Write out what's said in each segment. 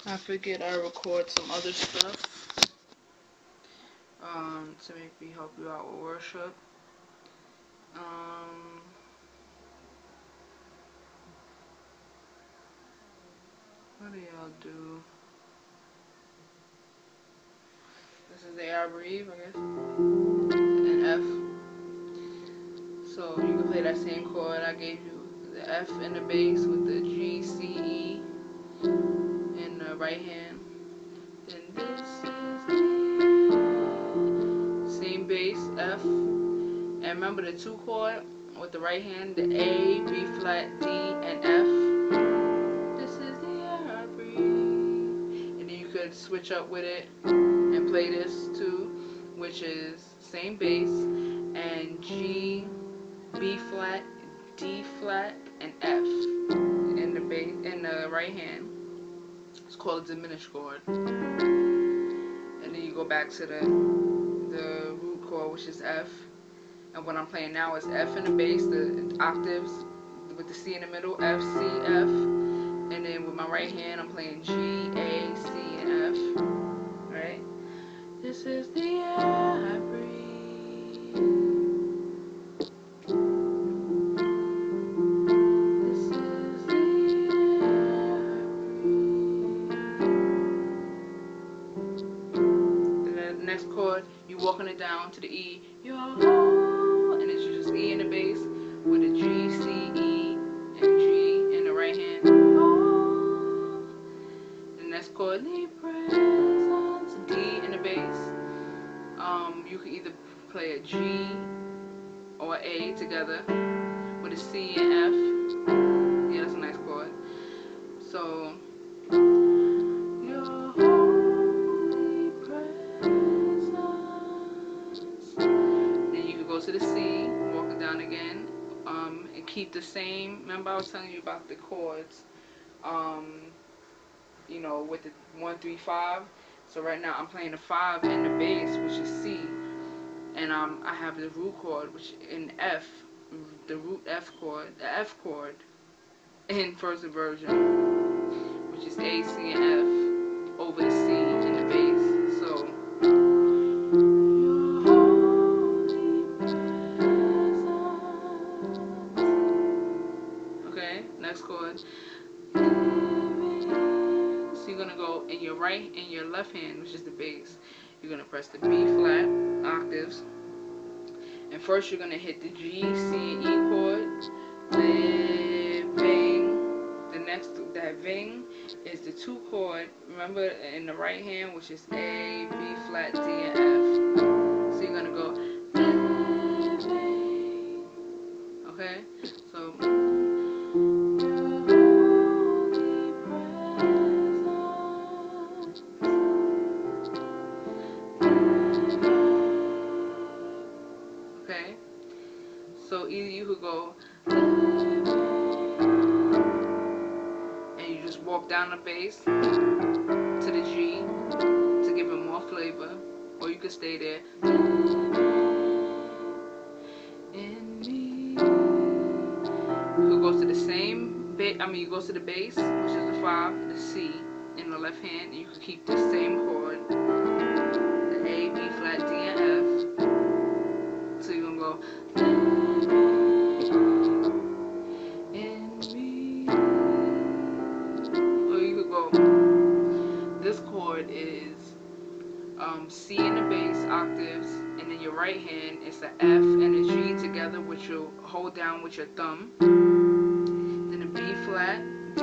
I figured I record some other stuff to maybe help you out with worship. What do y'all do? This is the I Breathe, I guess, and F. So you can play that same chord I gave you, the F in the bass with the G, C, E in the right hand. Then this is the same bass, F, and remember the 2 chord with the right hand, the A, B flat, D, and F. This is the air I breathe. And then you could switch up with it and play this too, which is same bass and G, B flat, D flat, and F in the bass in the right hand. It's called a diminished chord. And then you go back to the root chord, which is F. And what I'm playing now is F in the bass, the octaves with the C in the middle, F, C, F. And then with my right hand, I'm playing G, A, C, and F. Right? This is the air I breathe. This is the air I breathe. The next chord, you walking it down to the E. You're whole, and it's just E in the bass with a G, C, E, and G in the right hand. Oh. The next chord, need presence, D in the bass. You can either play a G or A together with a C and F. Yeah, that's a nice chord. So, your holy presence. Then you can go to the C, walk it down again, and keep the same. Remember I was telling you about the chords, you know, with the 1, 3, 5. So right now I'm playing the 5 and the bass, which is C. And I have the root chord, which in F, the root F chord, the F chord in first inversion, which is A, C, and F over the C in the bass. So, your holy presence. Okay, next chord. So you're gonna go in your left hand, which is the bass. You're gonna press the B flat octaves. And first you're gonna hit the G, C, and E chord. Living. The next, that ving is the 2 chord. Remember in the right hand, which is A, B flat, D, and F. So you're gonna go living. Okay? So so either you could go and you just walk down the bass to the G to give it more flavor, or you could stay there. In me. You could go to the same you go to the bass, which is the 5, the C in the left hand, and you could keep the same chord, the A, B flat, D, and F. So you're gonna go in me. Or you could go, this chord is C in the bass octaves, and in your right hand it's the F and a G together, which you'll hold down with your thumb. Then a B flat, D,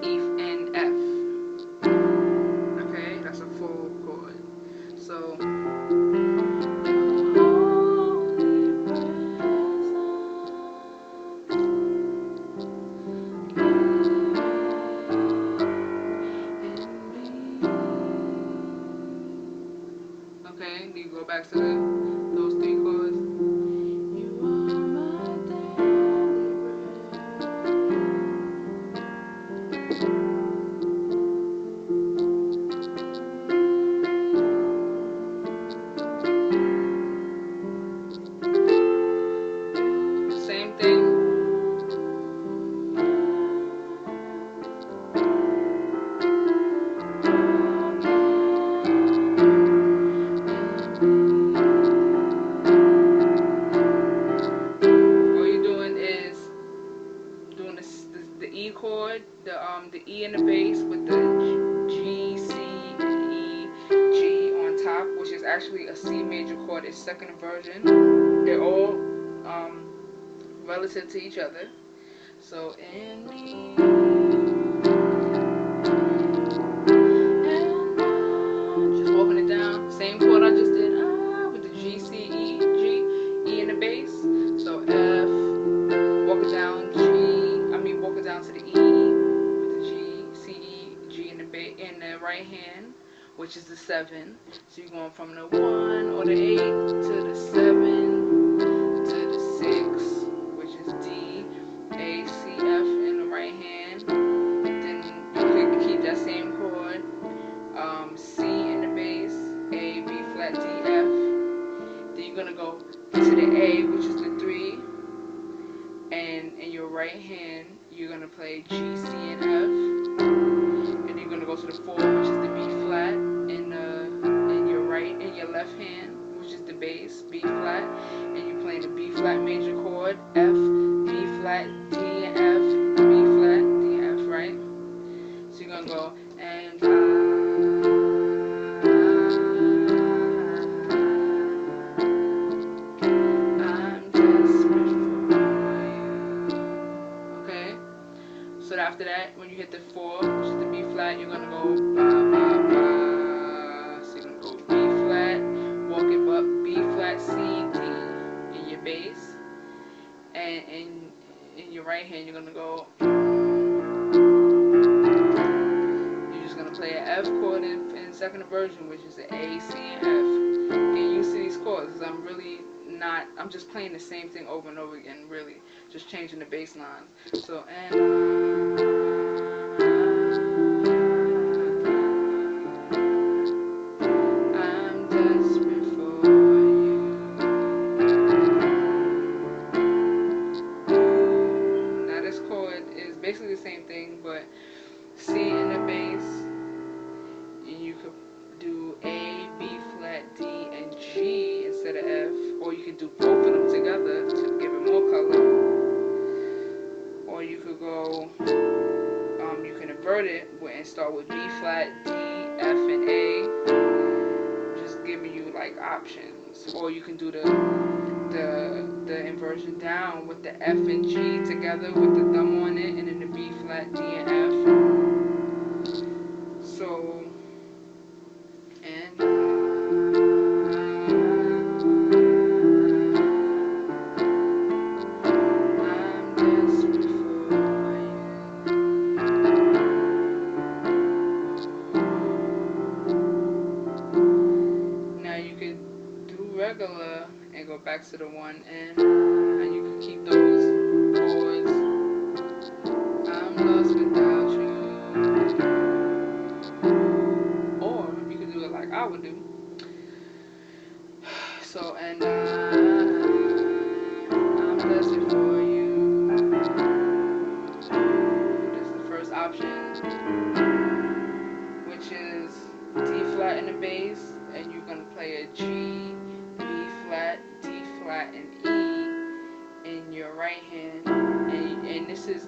E, and F. Okay, that's a full chord. So okay, then you go back to those 3 chords. You are my daily bread. Same thing. the E in the bass with the G, C, E, G on top, which is actually a C major chord. It's second inversion. They're all relative to each other. So in me, just walking it down. Same chord I just did with the G, C, E, G, E in the bass. So F, walk it down walk it down to the E with the G, C, E, G in the right hand, which is the 7. So you're going from the 1 or the 8 to the 7 to the 6, which is D, A, C, F in the right hand. Then you could keep that same chord. C in the bass, A, B flat, D, F. Then you're gonna go to the A, which is the 3, and in your right hand you're gonna play G, C, and F. And you're gonna go to the 4, which is the B flat, in your left hand, which is the bass, B flat, and you're playing the B flat major chord, F, B flat, D, and F, B flat, D, and F, right? So you're gonna go and I'm desperate for you. Okay? So after that, when you hit the 4, which is the B flat, you're gonna go ba ba ba. So you're gonna go B flat, walk it up, B flat, C, D in your bass, and in your right hand, you're gonna go. You're just gonna play an F chord in second inversion, which is an A, C, and F. Get used to these chords, because I'm just playing the same thing over and over again, really, just changing the bass lines. So, and I'm desperate for you. Now this chord is basically the same thing, but C in the bass, and you could do A, B flat, D, and G instead of F, or you could do both of them together to give it more color, or you could go, you can invert it and start with B flat, D, F, and A, just giving you like options, or you can do the inversion down with the F and G together with the thumb on it, and then the B flat, D, and F. So, and I'm desperate for you. Now you could do regular and go back to the 1 and you can keep those chords. I'm lost without you. Or you could do it like I would do. So, and I'm desperate for you. That's the first option, which is D flat in the bass, and you're gonna play a G, B flat, D flat, and E in your right hand, and this is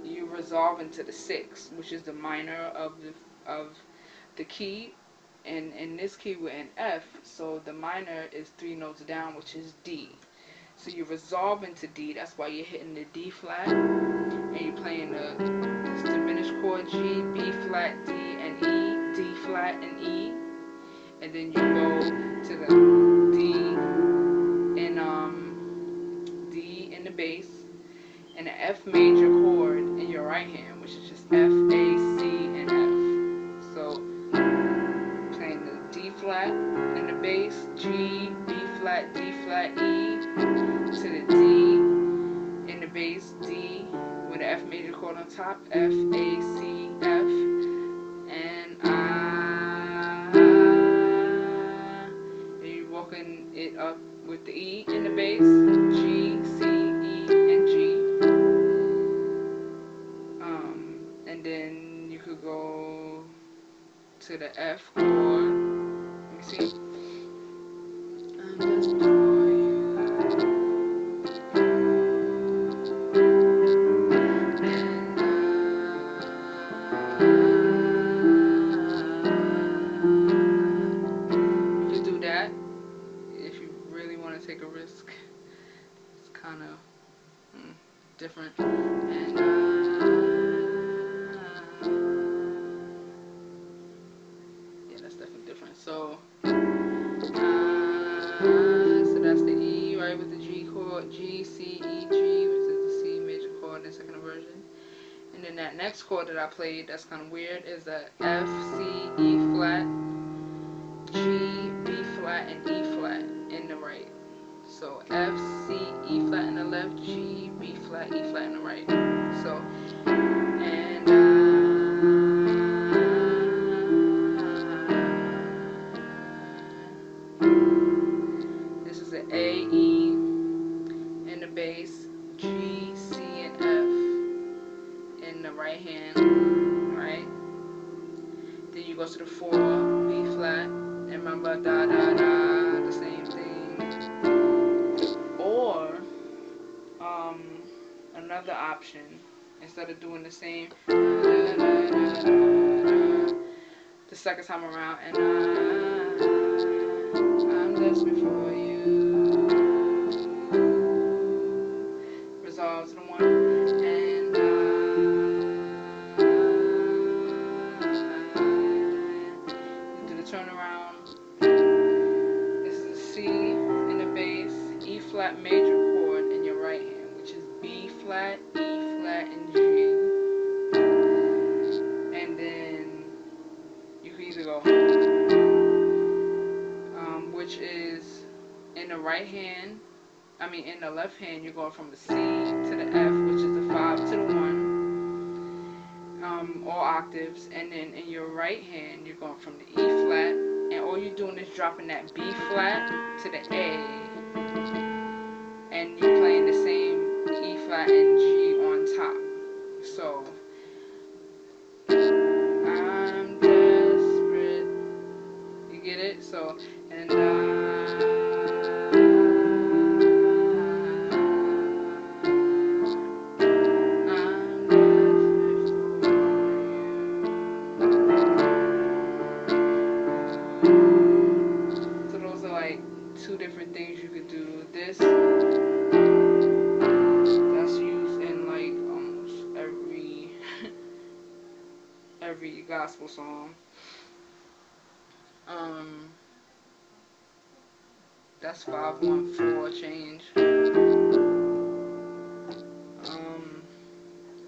you resolve into the 6, which is the minor of the key, and in this key we're in F, so the minor is 3 notes down, which is D. So you resolve into D. That's why you're hitting the D flat, and you're playing this diminished chord G, B flat, D, and E, D flat, and E, and then you go to the D in the bass, and the F major chord in your right hand, which is just F, A, C, and F. So playing the D flat in the bass, G, B flat, D flat, E, to the D in the bass, D with the F major chord on top, F, A, C, F, and you're walking it up with the E in the bass, G, C, E, and G. And then you could go to the F chord. Let me see. I'm desperate for you. And then that next chord that I played that's kind of weird is a F, C, E flat, G, B flat, and E flat in the right. So F, C, E flat in the left, G, B flat, E flat in the right. So, and this is an A, E in the bass, G, C, and F in the right hand, right? Then you go to the 4, B flat, and remember da da da, the same thing. Or another option, instead of doing the same da, da, da, da, da, the second time around, and I'm just before you, resolve to the 1, and you do the turnaround. This is a C in the bass, E flat major chord in your right hand, which is B flat, E flat, and G. And then you can either go, which is in the right hand, in the left hand, you're going from the C to the F, which is the 5 to the 1, all octaves. And then in your right hand, you're going from the E flat, and all you're doing is dropping that B flat to the A, and you're playing the same E flat and G on top. So, I'm desperate. You get it? So, and two different things you could do. This that's used in like almost every gospel song. That's 5-1-4 change.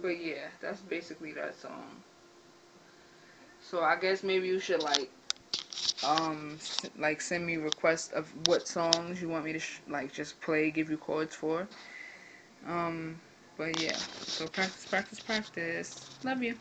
But yeah, that's basically that song. So I guess maybe you should send me requests of what songs you want me to just play, give you chords for. But yeah, so practice. Love you.